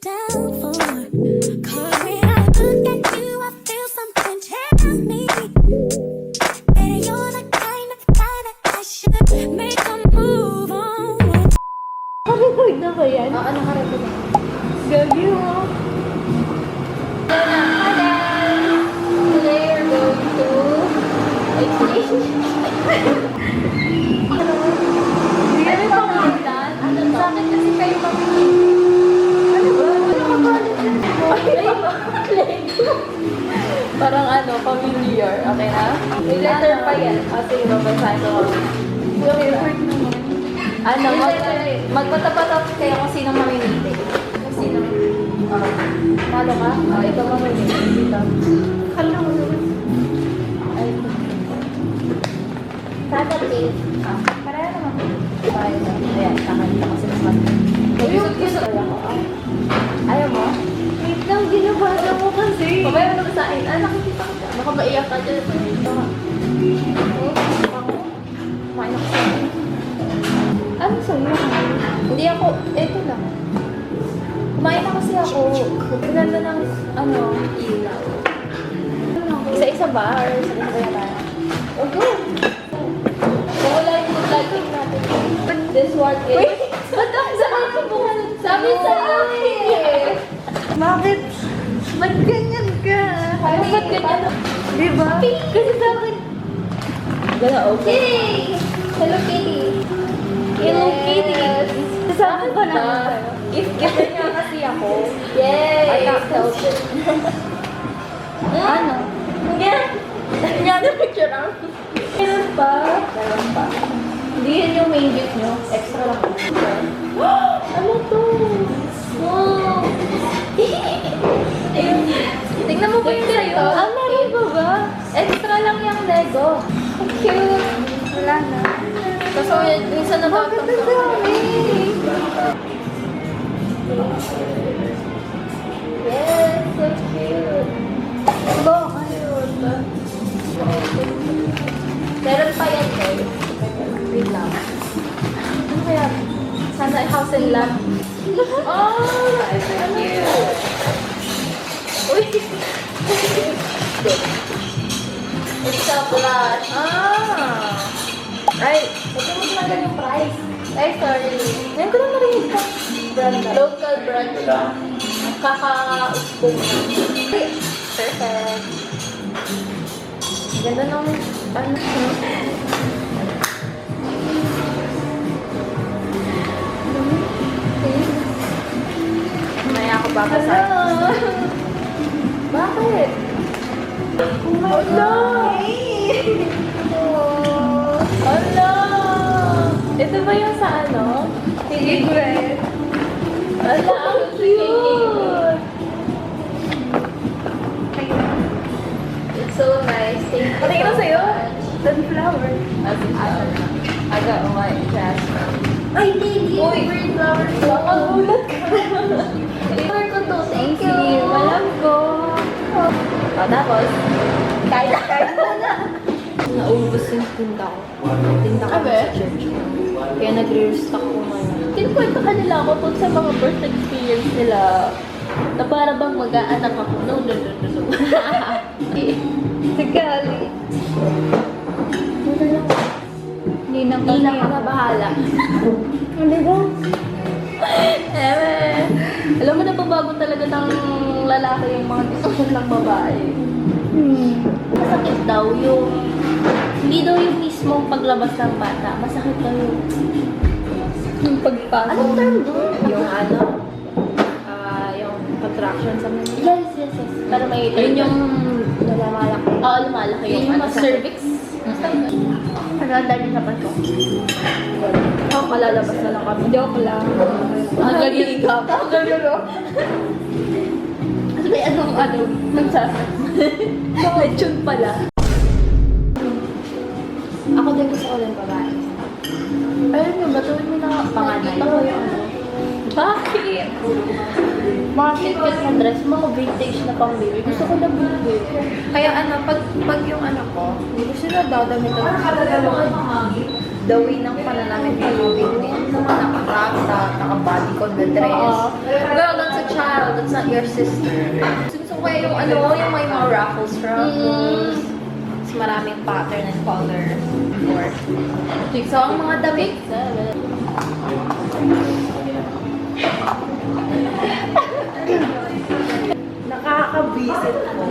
down for. 'Cause when I look at you, I feel something tell me that you're the kind of guy that I should make a move on. Record na ba yan? Ano ka rin? Gagi mo. Hi guys! Today we're going to Ano ba pangalan? Ano ba? Bakit kasi kayo mamili? Ano ba? Ano ka ba? Parang ano, familiar. Okay na? May letter pa yan. Sige, babasahin ko. Record naman. Ano, magpatapat kayo kung sino mamimili. Kung sino? Malo ka? Ikaw mamimili. Dito. Hello. Ay, Saturday. pareha naman. Pareha na. Ayan, tama dito kasi naman. Gusto ako. Ayaw mo? Wait lang, ginabasa mo kasi. Pabayan mo naman sa akin. Ah, nakikita ko siya. Baka maiyak ka dyan. Ito nga. Kumain ako sa akin. Ano sa'yo? Hindi ako, eto lang. Kumain na kasi ako. Ganda ng, ano, ilaw. Isa-isa ba? Or isa-isa ba tayo? Okay. Kung wala yung good lighting natin. This one is... Wait! Ba't ang sarap ko bukan? Sabi sa'yo eh! Bakit? Ba't ganyan ka? Ano ba't ganyan? Diba? Kasi sa akin, Gana, okay. Yay! Hello Kitty. Hello, Kitty. Sa akin ba naman? Gift-giver niya kasi ako. Yay! I can't help it. Ano? Nga! Nga na picture lang. Meron pa. Meron pa. Hindi yan yung main dish nyo. Extra lang. Ano to? Wow! Tingnan mo ba yung sa'yo? Ah, meron ba ba? Extra lang yung Lego. Ang cute. Wala na. Kasi minsan Bakit natatang ang dami? Yes, so cute. Bakit? Meron pa yan, guys. Wait lang. Ano kaya? Sana house and lot. Oh! Ano yun? Uy! It's a blush. Ah! Ay, sabi mo talaga yung price. Ay, sorry. Ngayon ko lang narinig ka. Brand na. Local brand siya. Kaka-uspo. Perfect. Ganda ng ano. Maya ako babasa. Bakit? Hello! Hala! Ito ba yung sa ano? Secret. Hala, ang cute! It's so nice. Thank you. Patingin na sa'yo. Sunflower. Aga, umay, jasmine. Ay, thank you. Uy. Green flowers. Magulat ka. Flavor ko to. Thank you. Sige, walang ko. O, tapos, Kahit mo na. naubos yung tinda ko. Tinda ko Abe? sa church ko. Kaya nagre-restock ko ngayon. Kinukwento ka nila ako tungkol sa mga birth experience nila na para bang mag-aanak ako. No. Sigali. Hindi na Hindi na ako na bahala. Ano ba? Alam mo, nababago talaga ng lalaki yung mga desisyon ng babae. Masakit daw yung... Hindi daw yung mismong paglabas ng bata. Masakit daw yung pagpasok. Anong term doon? Yung ano? Yung contraction sa mga... Yes. Pero may... Yun yung... Lumalaki. Oo, lumalaki. Yun yung ano, masakit. cervix. Ano ang dami sa paso? Ako, kalalabas na lang kami. Joke lang. Ang galing ka. Ang gagalo. Kasi may anong nagsasas. Lechon pala. Ako din gusto ko din babae. Ayun nga, batuin mo na Panganay. nakikita ko yung ano. Bakit? Mga cute na dress, mga vintage na pang baby. Gusto ko na baby. Kaya ano, pag yung anak ko, hindi ko sila dadamit the way ng pananamit ng baby. Hindi naman naka-crop top, naka-bodycon na dress. Oo. Pero doon sa child, that's not your sister. Gusto ko yung yung may mga ruffles. Mas maraming pattern and color. So, ang mga damit. Nakaka-visit mo.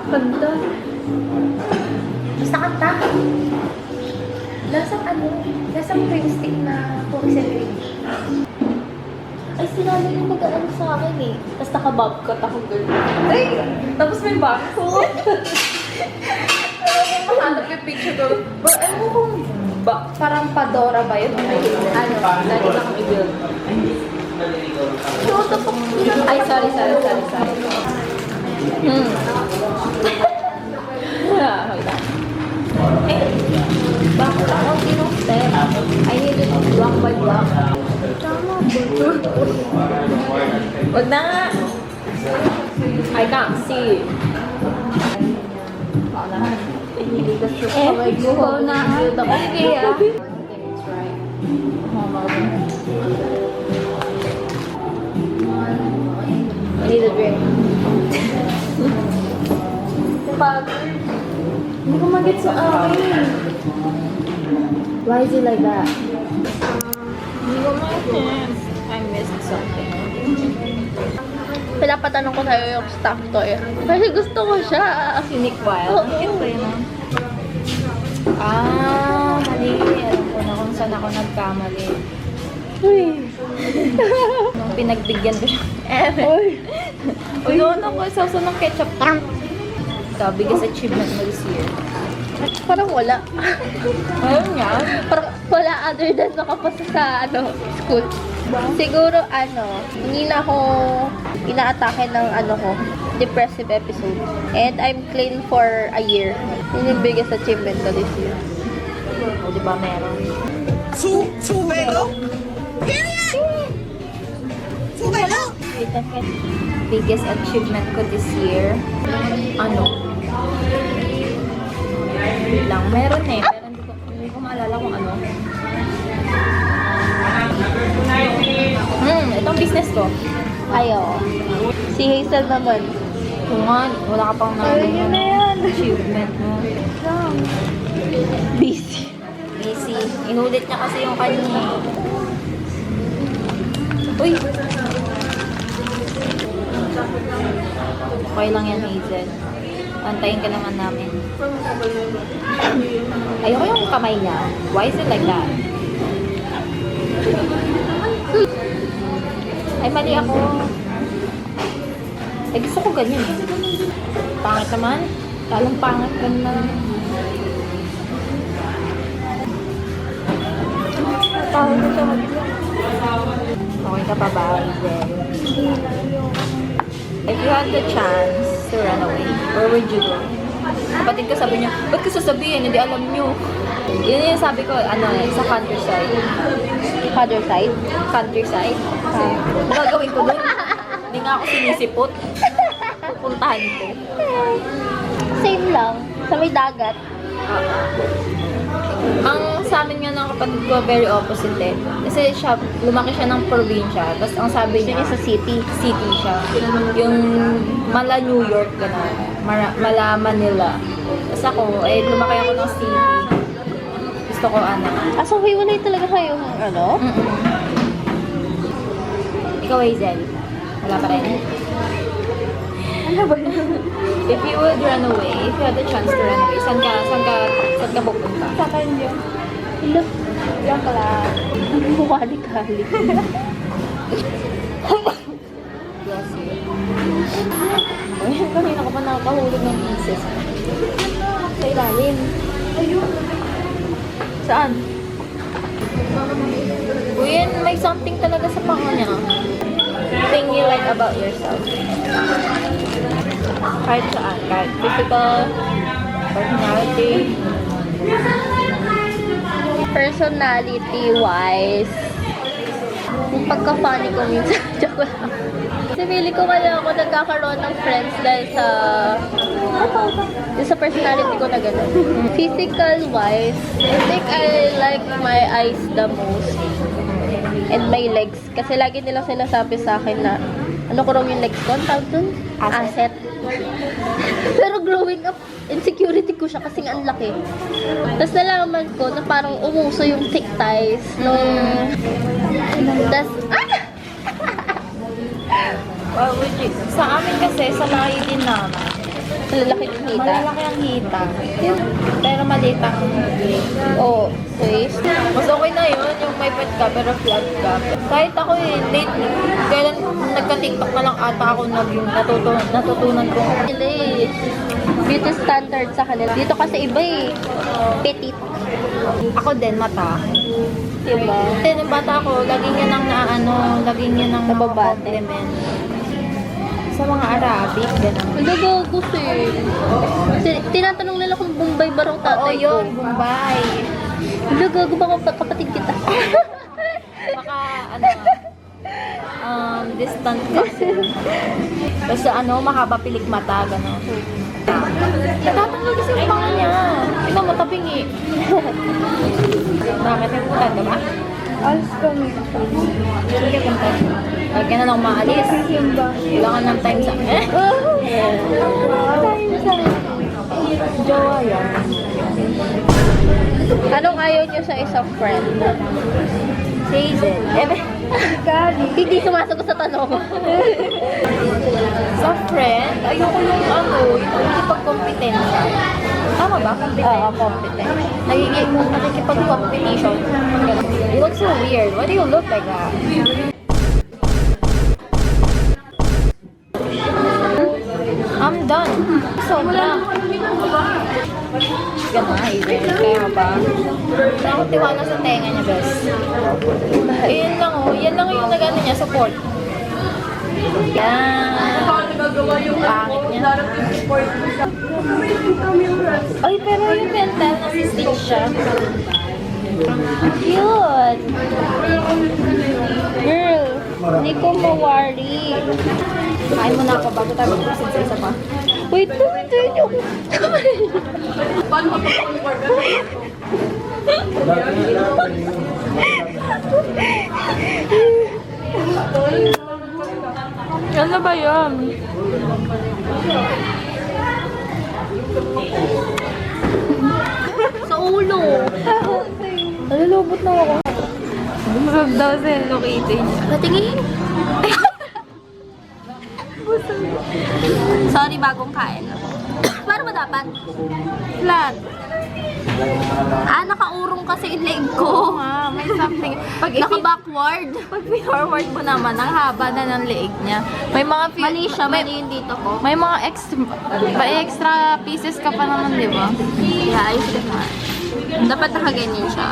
Kanta. Basta kanta. Lasang cream stick na cookies and cream. Ay, sinala yung mag-ano sa akin eh. Tapos naka-bobcat ako girl. Ay! Tapos may bag ko. Mahanap yung picture ko. Bro, ano mo kung parang Padora ba yun? Ano? Lagi na kang i-build. Ay, sorry. Wait lang. Bakit ako sinustep? I need it block by block. Tama ba? Wag na nga. I can't see. Ikaw na. Sige ah. I need a drink. Hindi ko mag-get sa akin. Why is it like that? Hindi ko mag-get. I missed something. Pinapatanong ko sa'yo yung stuff toy. Kasi gusto ko siya. Unique Wild. Oo. Mali. Alam ko na kung saan ako nagkamali. Uy. Nung pinagbigyan ko siya. Uy. Uy, doon ako sauso ng ketchup. Ito, biggest achievement mo this year. Parang wala. Ayun nga. Parang wala other than makapasa sa school. Siguro hindi na ako inaatake ng depressive episode. And I'm clean for a year. Yun yung biggest achievement ko this year. O, di ba meron? Biggest achievement ko this year? Wait lang, meron eh. Pero hindi ko maalala kung ano. Itong business ko. Ayo. Si Hazel naman. Kung nga, wala ka pang Yun na yan. achievement mo. Busy. Busy. Inulit niya kasi yung kanya. Uy! Okay lang yan, Hazel. Antayin ka naman namin. Ayoko yung kamay niya. Why is it like that? Ay, mali ako. Ay, gusto ko ganyan eh. Pangit naman. Lalong pangit ka na. Tawag na siya mag-vlog. Okay ka pa ba, Hazel? If you had the chance to run away, where would you go? Kapatid ko sabi niya, ba't ko sasabihin? Hindi alam niyo. Yun yung sabi ko, sa countryside. Father side? Countryside. Ano gagawin ko doon? Hindi nga ako sinisipot. Pupuntahan ko. Same lang. Sa may dagat. Ang sa amin nga ng kapatid ko, very opposite eh. Kasi lumaki siya ng probinsya. Tapos ang sabi niya, Sa city. city siya. Yung mala New York, gano'n. Mala Manila. Tapos ako, lumaki ako ng city. Gusto ko So hiwalay talaga kayong Ikaw, Hazel. Wala pa rin. Ano ba yun? If you would run away, if you had the chance to run away, saan ka pupunta? Sa kanya. Look. Yan pala. Wali-kali. Bless you. Ayun, kanina ko pa nakakahulog ng pieces. Sa ilalim. Ayun. Saan? Uy, may something talaga sa panga niya. Thing you like about yourself. Kahit saan. Kahit physical, personality. Personality-wise, yung pagka-funny ko minsan, joke lang. Kasi feeling ko kaya ako nagkakaroon ng friends dahil sa personality ko na gano'n. Physical-wise, I think I like my eyes the most. and my legs. Kasi lagi nilang sinasabi sa akin na, ano ko raw yung legs ko? Ang tawag dun? Asset. Pero growing up, insecurity ko siya kasi nga ang laki. Tapos nalaman ko na parang umuso yung thick thighs nung... Tapos, Well, sa amin kasi, sa lahi din naman. lalaki ng hita. Malalaki ang hita. Pero maliit ang leg. Oo, waist. Mas okay na yun, yung may pet ka, pero flat ka. Kahit ako lately, kailan nagka-tiktok na lang ata ako natutunan ko. Beauty standard sa kanila. Dito kasi iba eh. Petit. Ako din, mata. Diba? Kasi nung bata ako, laging yan ang laging yan ang Nababate. compliment. Sa mga Arabic, gano'n. Ang gago tinatanong nila kung Bombay ba raw Oo, tatay ko. yun, Bombay. Ang gago baka kapatid kita. Baka, distant kasi. Tapos mahaba pilik mata, gano'n. Nagtatanggal kasi yung panga niya. Ito mo, tabingi. Bakit yung putan, diba? Alis kami. Sige, punta. Lagi na lang maalis. Kailangan ng time sa akin. Time sa jowa yan. Anong ayaw niyo sa isang friend? Hazel. Hindi sumasagot sa tanong. Sa friend, ayoko yung nakikipag-competensya. Tama ba? Oo, competent. Nakikipag-competition. You look so weird. Why do you look like that? I'm done. Sobra. Gano'n, Hazel. Kaya ba? Wala akong tiwala sa tenga niya, bes. Ayun lang oh. Yan lang yung nag-ano niya, support. Yan. Pangit niya. Ay, pero yung mental, nasi-stitch siya. Cute! Girl, hindi ko ma-worry. Kain mo na ako bago tayo mag-proceed sa isa pa. Wait, tumitin yung... Ano ba yan? Sa ulo. Nalulubot na ako. Busog daw sa Hello Kitty niya. Patingin. Sorry, bagong kain. Paano ba dapat? Flat. Nakaurong kasi yung leg ko. May something. Naka-backward. Pag forward mo naman, ang haba na ng leeg niya. May mga Mali siya, mali yung dito ko. May mga extra pieces ka pa naman, di ba? Yeah, ayos ka naman. Dapat nakaganyan siya.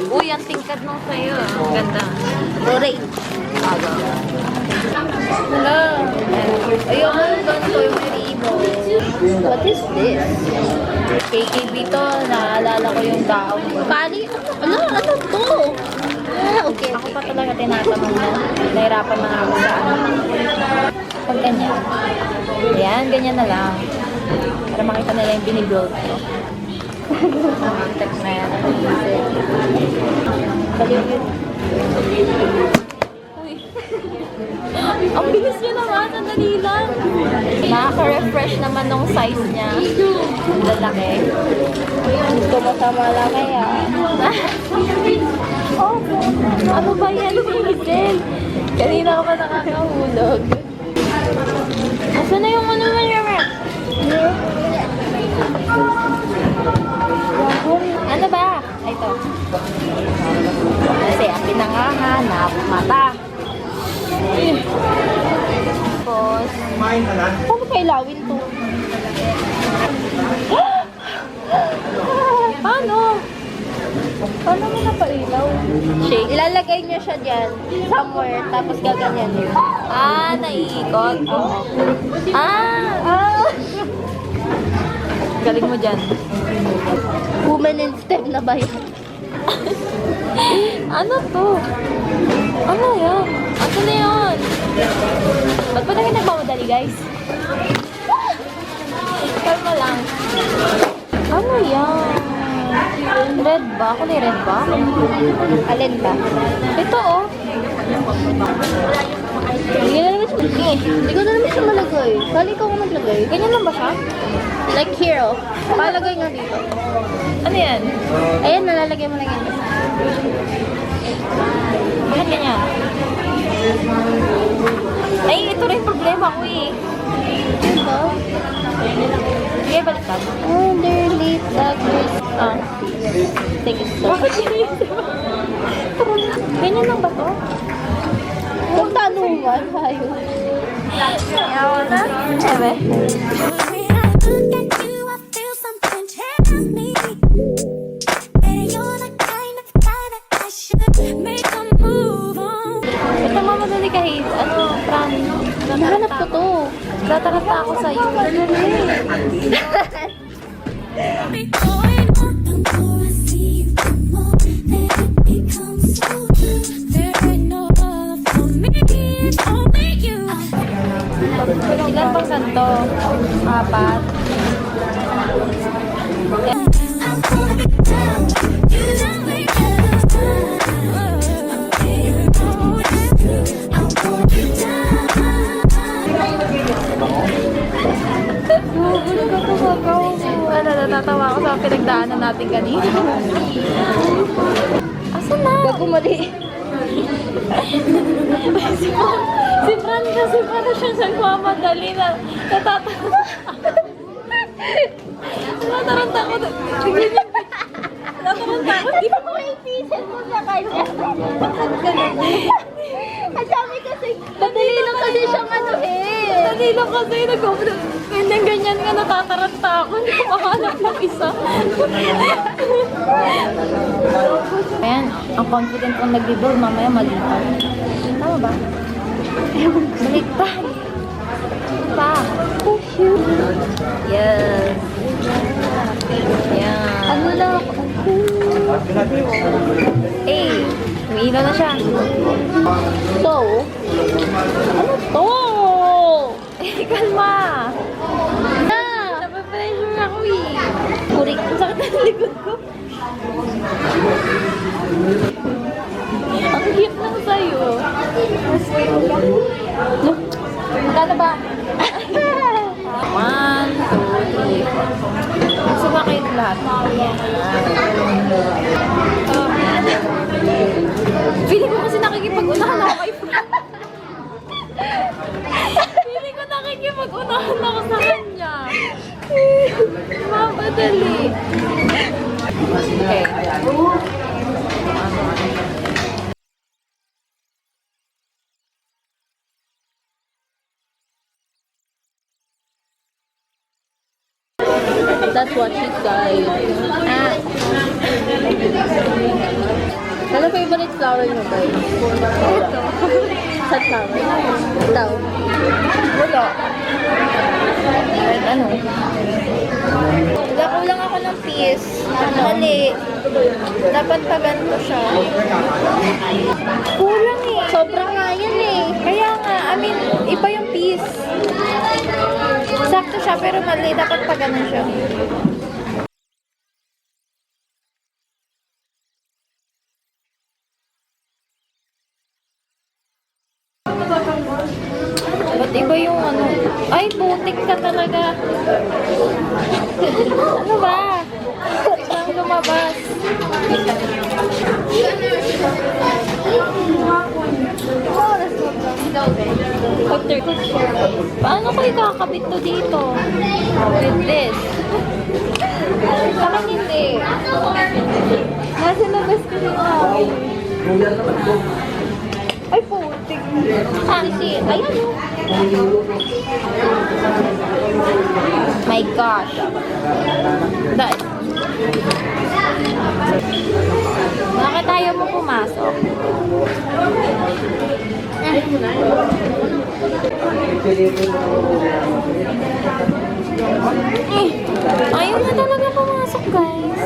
Uy, ang tingkad nung sa'yo. Ang ganda. Oray. Hello. Ayoko yung ganito, yung Haribo. What is this? KKB to, naalala ko yung daon. Kali? Ano to? Okay. Ako pa talaga tinatanong na. Nahirapan na ako sa pag ganyan. Ayan, ganyan na lang. Para makita nila yung binibuild ko. Text na yan. Uy. Ang bilis niya naman, sandali lang. Nakaka-refresh naman nung size niya. Ang lalaki. Gusto mo sa malaki Oh, ano ba yan, Hazel? Kanina ka pa nakakahulog. Asa na yung ano man yung Ano ba? Ito. Kasi ang pinangahanap, mata. Tapos, Paano kailawin to? paano? Paano mo napailaw? Shake. Ilalagay niyo siya dyan. Somewhere. Tapos gaganyan niyo. Naiikot. Galing mo dyan. Woman in STEM na ba yan? Ano to? Ano yan? Ano na yan? Ba't pa tayo nagmamadali, guys? Kalma lang. Ano yan? Red ba? Ako na red ba? Alin ba? Ito oh. Hindi na naman siya. Hindi ko na naman siya malagay. Bali ikaw ko maglagay. Ganyan lang ba siya? Like here, oh. Palagay nga dito. Ano yan? Ayan, nalalagay mo lang yan. Bakit ganyan? Ay, ito rin problema ko eh. Dito. Sige, baliktad. Underneath the Christmas. Ah. Take it slow. Bakit iniisip mo? Ganyan lang ba to? Kung tanungan, tayo. Yawa na. Ebe. When I look at you, I feel something tell me that you're the kind of guy that I should make a move on. Ito mamadali kahit, ano, Fran. Nahanap ko to. Tataranta ako sa'yo. Be going on the more I see you, the more that it becomes so true. There ain't no other for me, it's only you. Ilan bang santo? Apat. I'm gonna be down, you know we never stop. Okay, you know it's true. I'm gonna be down. Ano, natatawa ako sa pinagdaanan natin kanina. Asan na? Bago mali. Si Fran kasi para siyang nagmamadali na natatawa. Nataranta ko. Nataranta ko. Di ba May pisan mo sa kanya. Ang sabi kasi, madali lang kasi siyang ano eh. Dali lang kasi ganyan-ganyan nga natataranta ako. Hindi ko makahanap ng isa. Ayan, ang confident kong nag-rebuild, mamaya malitan. Tama ba? Baliktad. Pa. Yes. Yan. Ano lang ako? Eh, umiilaw na siya. So, ano to? Eh, kalma. Ah! Napapressure ako eh. Kurik. Ang sakit ng likod ko. Ang cute lang sa'yo. Magkano ba? 1, 2, 3, 4. Gusto ba kayo lahat? Feeling ko kasi nakikipag-unahan ako kay Fran. Feeling ko nakikipag-unahan ako sa kanya. Mamadali. Okay. That's what she said. Ah. Ano favorite flower mo ba? Ito. Sunflower. Ito. Wala. Kahit ano. Kulang ako ng piece. Mali. Dapat pa ganito siya. Kulang eh. Sobrang nga yan eh. Kaya nga, I mean, iba yung piece. Sakto siya pero mali. Dapat pa ganun siya. Ba't iba yung ano? Ay, butik ka talaga. Ano ba? Saan lumabas? Cutter. Paano ko ikakabit to dito? With this. Parang hindi. Nasa labas ko dito. Ay, putik. Ah, si, ayan o. My gosh. Dahil. Bakit tayo mo pumasok? Ayaw na talaga pumasok, guys.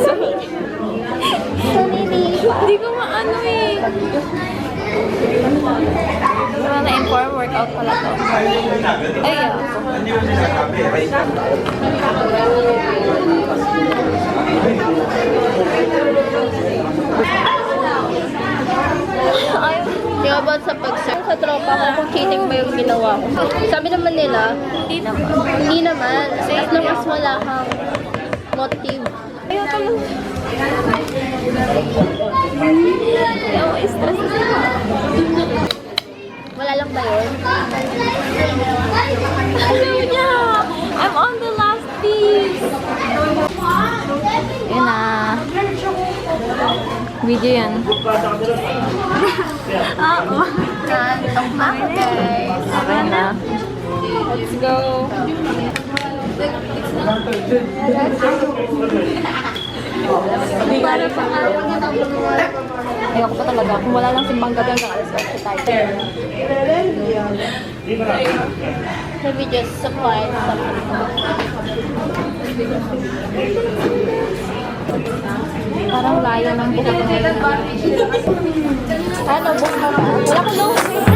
Sorry, hindi ko maano eh. Wala na-inform, workout pala to. Ay, yeah. Ay, Yung about sa pag-search sa tropa ko kung cheating ba yung ginawa ko. Sabi naman nila, hindi naman. hindi naman. As long as wala kang motive. Ayaw ka lang. Ayaw, stress. Wala lang ba yun? Ayaw niya! I'm on the last piece! Yun na. Video yan. Oo. Itong ako, guys. Okay na. Let's go. Ayoko pa talaga. Kung wala lang simbang gabi hanggang alas 8 tayo. Maybe just supply something. Parang layo ng buhok ngayon. Ano, buhok na ba? Wala ko nose.